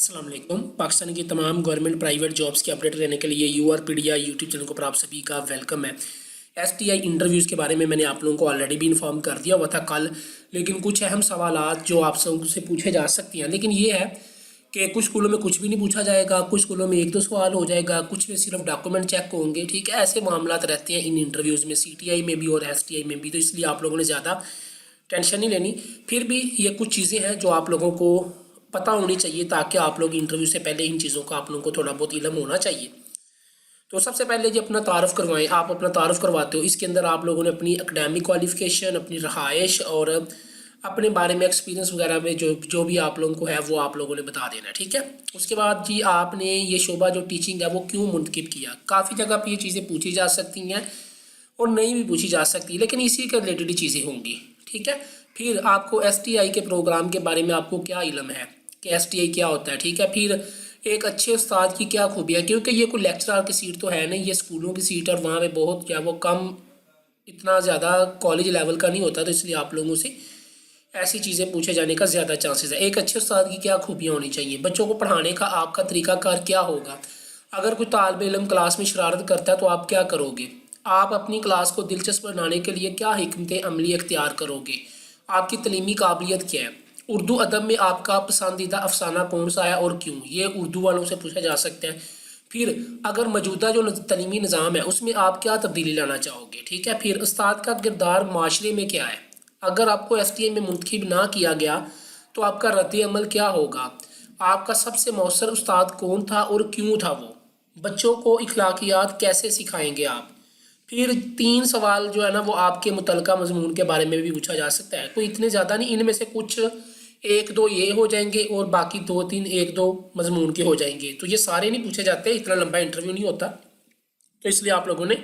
अस्सलाम वालेकुम। पाकिस्तान की तमाम गवर्नमेंट प्राइवेट जॉब्स की अपडेट रहने के लिए यूआरपीडिया यूट्यूब चैनल को पर आप सभी का वेलकम है। एसटीआई इंटरव्यूज़ के बारे में मैंने आप लोगों को ऑलरेडी भी इन्फॉर्म कर दिया हुआ था कल, लेकिन कुछ अहम सवालात जो आप सबसे पूछे जा सकती हैं, लेकिन ये है कि कुछ स्कूलों में कुछ भी नहीं पूछा जाएगा, कुछ स्कूलों में एक दो सवाल हो जाएगा, कुछ में सिर्फ डॉक्यूमेंट चेक होंगे। ठीक है, ऐसे मामलात रहते हैं इन इंटरव्यूज़ में, सीटीआई में भी और एसटीआई में भी। तो इसलिए आप लोगों ने ज़्यादा टेंशन नहीं लेनी। फिर भी ये कुछ चीज़ें हैं जो आप लोगों को पता होनी चाहिए, ताकि आप लोग इंटरव्यू से पहले इन चीज़ों का आप लोगों को थोड़ा बहुत इल्म होना चाहिए। तो सबसे पहले जी अपना तारुफ करवाएं। आप अपना तारुफ करवाते हो, इसके अंदर आप लोगों ने अपनी एकेडमिक क्वालिफ़िकेशन, अपनी रहायश और अपने बारे में एक्सपीरियंस वगैरह में जो जो भी आप लोगों को है वो आप लोगों ने बता देना है। ठीक है, उसके बाद जी आपने ये शोबा जो टीचिंग है वो क्यों मुंतखब किया। काफ़ी जगह पर ये चीज़ें पूछी जा सकती हैं और नहीं भी पूछी जा सकती, लेकिन इसी के रिलेटेड ही चीज़ें होंगी। ठीक है, फिर आपको एसटीआई के प्रोग्राम के बारे में आपको क्या इल्म है कि एसटीआई क्या होता है। ठीक है, फिर एक अच्छे उस्ताद की क्या खूबी है, क्योंकि ये कोई लेक्चरर की सीट तो है नहीं, ये स्कूलों की सीट है और वहाँ पे बहुत क्या वो कम, इतना ज़्यादा कॉलेज लेवल का नहीं होता। तो इसलिए आप लोगों से ऐसी चीज़ें पूछे जाने का ज़्यादा चांसेस है। एक अच्छे उस्ताद की क्या खूबियाँ होनी चाहिए, बच्चों को पढ़ाने का आपका तरीकाकार क्या होगा। अगर कोई तालिब इल्म क्लास में शरारत करता है तो आप क्या करोगे, आप अपनी क्लास को दिलचस्प बनाने के लिए क्या हिकमत अमली इख्तियार करोगे, आपकी तलीमी काबिलियत क्या है, उर्दू अदब में आपका पसंदीदा अफसाना कौन सा है और क्यों, ये उर्दू वालों से पूछा जा सकता है। फिर अगर मौजूदा जो तलीमी निज़ाम है उसमें आप क्या तब्दीली लाना चाहोगे। ठीक है, फिर उस्ताद का किरदार माशरे में क्या है, अगर आपको एसटीआई में मुंतखब ना किया गया तो आपका रद्द अमल क्या होगा, आपका सबसे मौसर उस्ताद कौन था और क्यों था वो, बच्चों को इखलाकियात कैसे सिखाएंगे आप। फिर 3 सवाल जो है ना वो आपके मुतलका मजमून के बारे में भी पूछा जा सकता है, कोई इतने ज़्यादा नहीं, इनमें से कुछ एक दो ये हो जाएंगे और बाकी 2-3 एक दो मजमून के हो जाएंगे। तो ये सारे नहीं पूछे जाते, इतना लंबा इंटरव्यू नहीं होता, तो इसलिए आप लोगों ने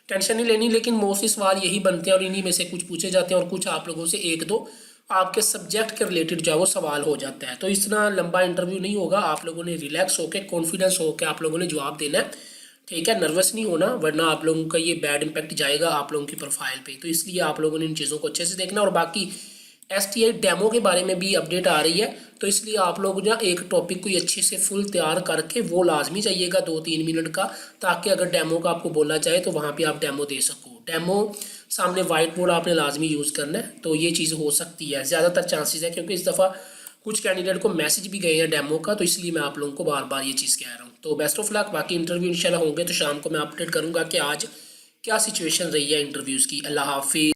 टेंशन नहीं लेनी। लेकिन मोस्टली सवाल यही बनते हैं और इन्हीं में से कुछ पूछे जाते हैं और कुछ आप लोगों से एक दो आपके सब्जेक्ट के रिलेटेड जो है वो सवाल हो जाता है। तो इतना लंबा इंटरव्यू नहीं होगा, आप लोगों ने रिलैक्स होकर कॉन्फिडेंस होकर आप लोगों ने जवाब देना है। ठीक है, नर्वस नहीं होना, वरना आप लोगों का ये बैड इम्पैक्ट जाएगा आप लोगों की प्रोफाइल पे। तो इसलिए आप लोगों ने इन चीज़ों को अच्छे से देखना। और बाकी एसटीआई डेमो के बारे में भी अपडेट आ रही है, तो इसलिए आप लोग ना एक टॉपिक कोई अच्छे से फुल तैयार करके वो लाजमी चाहिएगा 2-3 मिनट का, ताकि अगर डेमो का आपको बोला जाए तो वहाँ पे आप डेमो दे सको। डेमो सामने वाइट बोर्ड आपने लाजमी यूज़ करना है, तो ये चीज़ हो सकती है, ज़्यादातर चांसेस है, क्योंकि इस दफ़ा कुछ कैंडिडेट को मैसेज भी गए हैं डेमो का, तो इसलिए मैं आप लोगों को बार बार ये चीज़ कह रहा हूँ। तो बेस्ट ऑफ लक, बाकी इंटरव्यू इंशाल्लाह होंगे तो शाम को मैं अपडेट करूँगा कि आज क्या सिचुएशन रही है इंटरव्यूज़ की। अल्लाह हाफिज़।